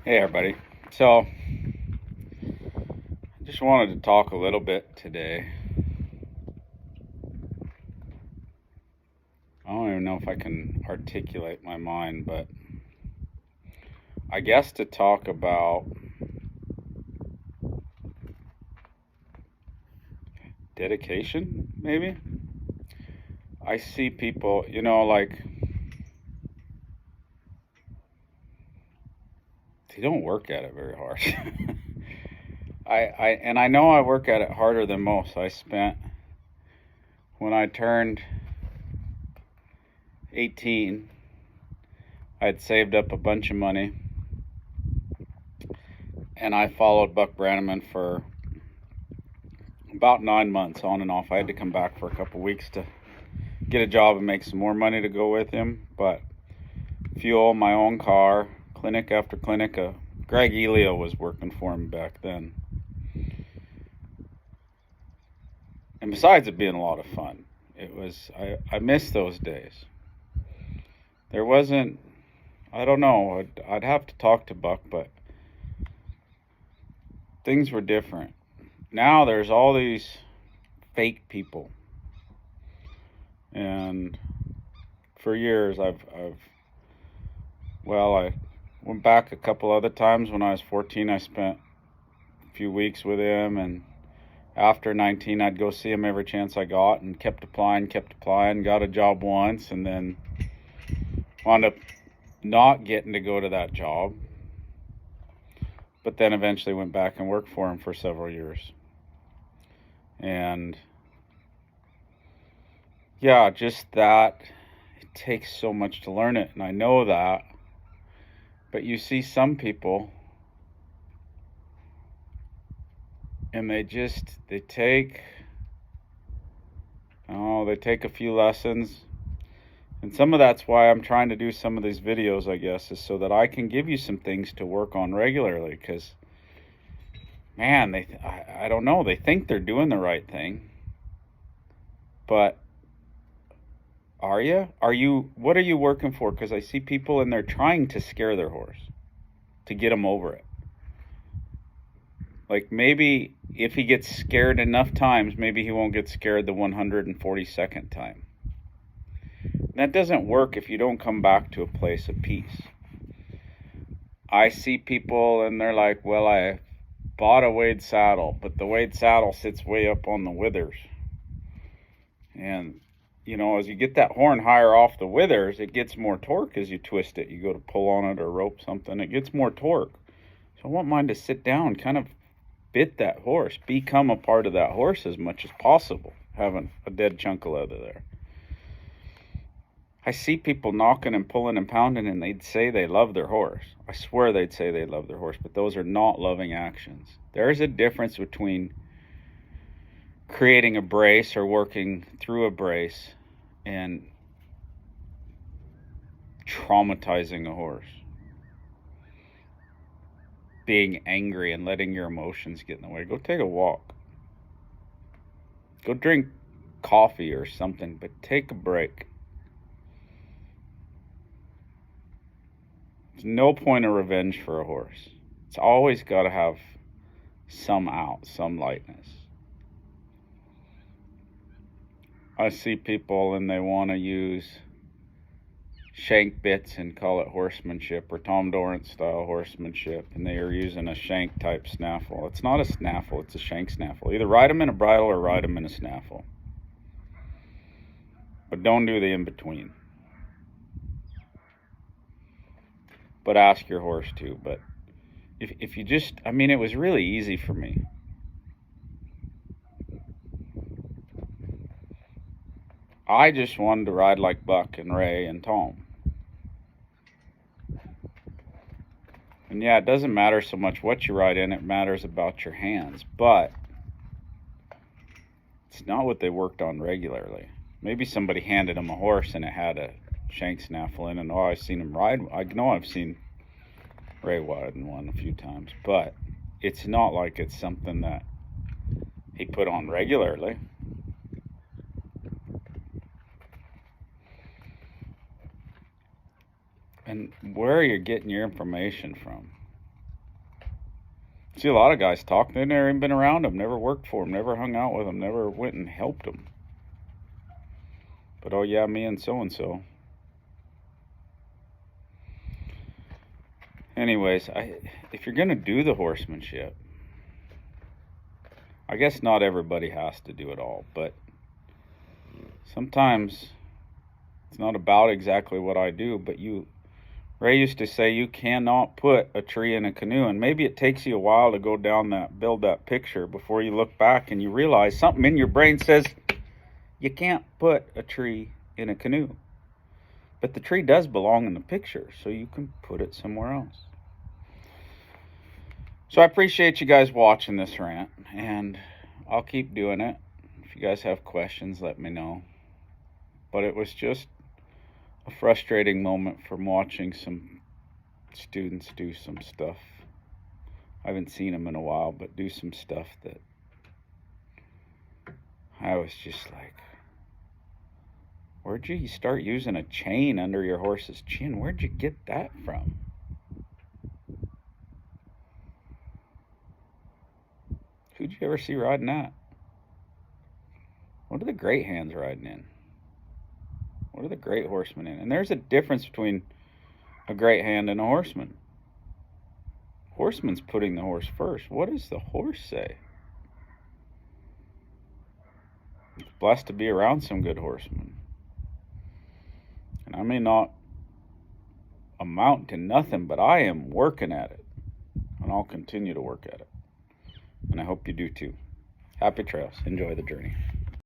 Hey everybody. So, I just wanted to talk a little bit today. I don't even know if I can articulate my mind, but I guess to talk about dedication, maybe. I see people, like they don't work at it very hard. I know I work at it harder than most. When I turned 18, I'd saved up a bunch of money and I followed Buck Brannaman for about 9 months on and off. I had to come back for a couple weeks to get a job and make some more money to go with him, but fuel my own car, clinic after clinic. Greg Elio was working for him back then. And besides it being a lot of fun, I miss those days. There wasn't, I don't know, I'd have to talk to Buck, but things were different. Now there's all these fake people. And for years I went back a couple other times. When I was 14, I spent a few weeks with him, and after 19, I'd go see him every chance I got, and kept applying, got a job once, and then wound up not getting to go to that job, but then eventually went back and worked for him for several years. And yeah, just that, it takes so much to learn it, and I know that. But you see some people, and they take a few lessons. And some of that's why I'm trying to do some of these videos, I guess, is so that I can give you some things to work on regularly. Because, man, I don't know, they think they're doing the right thing. But are you? What are you working for? Because I see people and they're trying to scare their horse to get him over it. Like, maybe if he gets scared enough times, maybe he won't get scared the 142nd time. And that doesn't work if you don't come back to a place of peace. I see people and they're like, well, I bought a Wade saddle, but the Wade saddle sits way up on the withers. And, as you get that horn higher off the withers, it gets more torque as you twist it. You go to pull on it or rope something, it gets more torque. So I want mine to sit down, kind of bit that horse, become a part of that horse as much as possible, having a dead chunk of leather there. I see people knocking and pulling and pounding, and they'd say they love their horse. I swear they'd say they love their horse, but those are not loving actions. There's a difference between creating a brace or working through a brace and traumatizing a horse. Being angry and letting your emotions get in the way. Go take a walk. Go drink coffee or something, but take a break. There's no point of revenge for a horse. It's always got to have some out, some lightness. I see people and they want to use shank bits and call it horsemanship, or Tom Dorrance style horsemanship, and they are using a shank type snaffle. It's not a snaffle, it's a shank snaffle. Either ride them in a bridle or ride them in a snaffle, but don't do the in between. But ask your horse to. But if you just, it was really easy for me. I just wanted to ride like Buck and Ray and Tom. And yeah, it doesn't matter so much what you ride in, it matters about your hands. But it's not what they worked on regularly. Maybe somebody handed them a horse and it had a shank snaffle in, and I've seen him ride. I know I've seen Ray ride in one a few times, but it's not like it's something that he put on regularly. And where are you getting your information from? See a lot of guys talk, they've never even been around them, never worked for them, never hung out with them, never went and helped them. But oh yeah, me and so-and-so. Anyways, if you're going to do the horsemanship, I guess not everybody has to do it all, but sometimes it's not about exactly what I do, but Ray used to say you cannot put a tree in a canoe, and maybe it takes you a while to go down build that picture before you look back and you realize something in your brain says you can't put a tree in a canoe. But the tree does belong in the picture, so you can put it somewhere else. So I appreciate you guys watching this rant, and I'll keep doing it. If you guys have questions, let me know. But it was just a frustrating moment from watching some students do some stuff. I haven't seen them in a while, but do some stuff that I was just like, where'd you start using a chain under your horse's chin? Where'd you get that from? Who'd you ever see riding that? What are the great hands riding in? What are the great horsemen in? And there's a difference between a great hand and a horseman. Horseman's putting the horse first. What does the horse say? It's blessed to be around some good horsemen. And I may not amount to nothing, but I am working at it. And I'll continue to work at it. And I hope you do too. Happy trails. Enjoy the journey.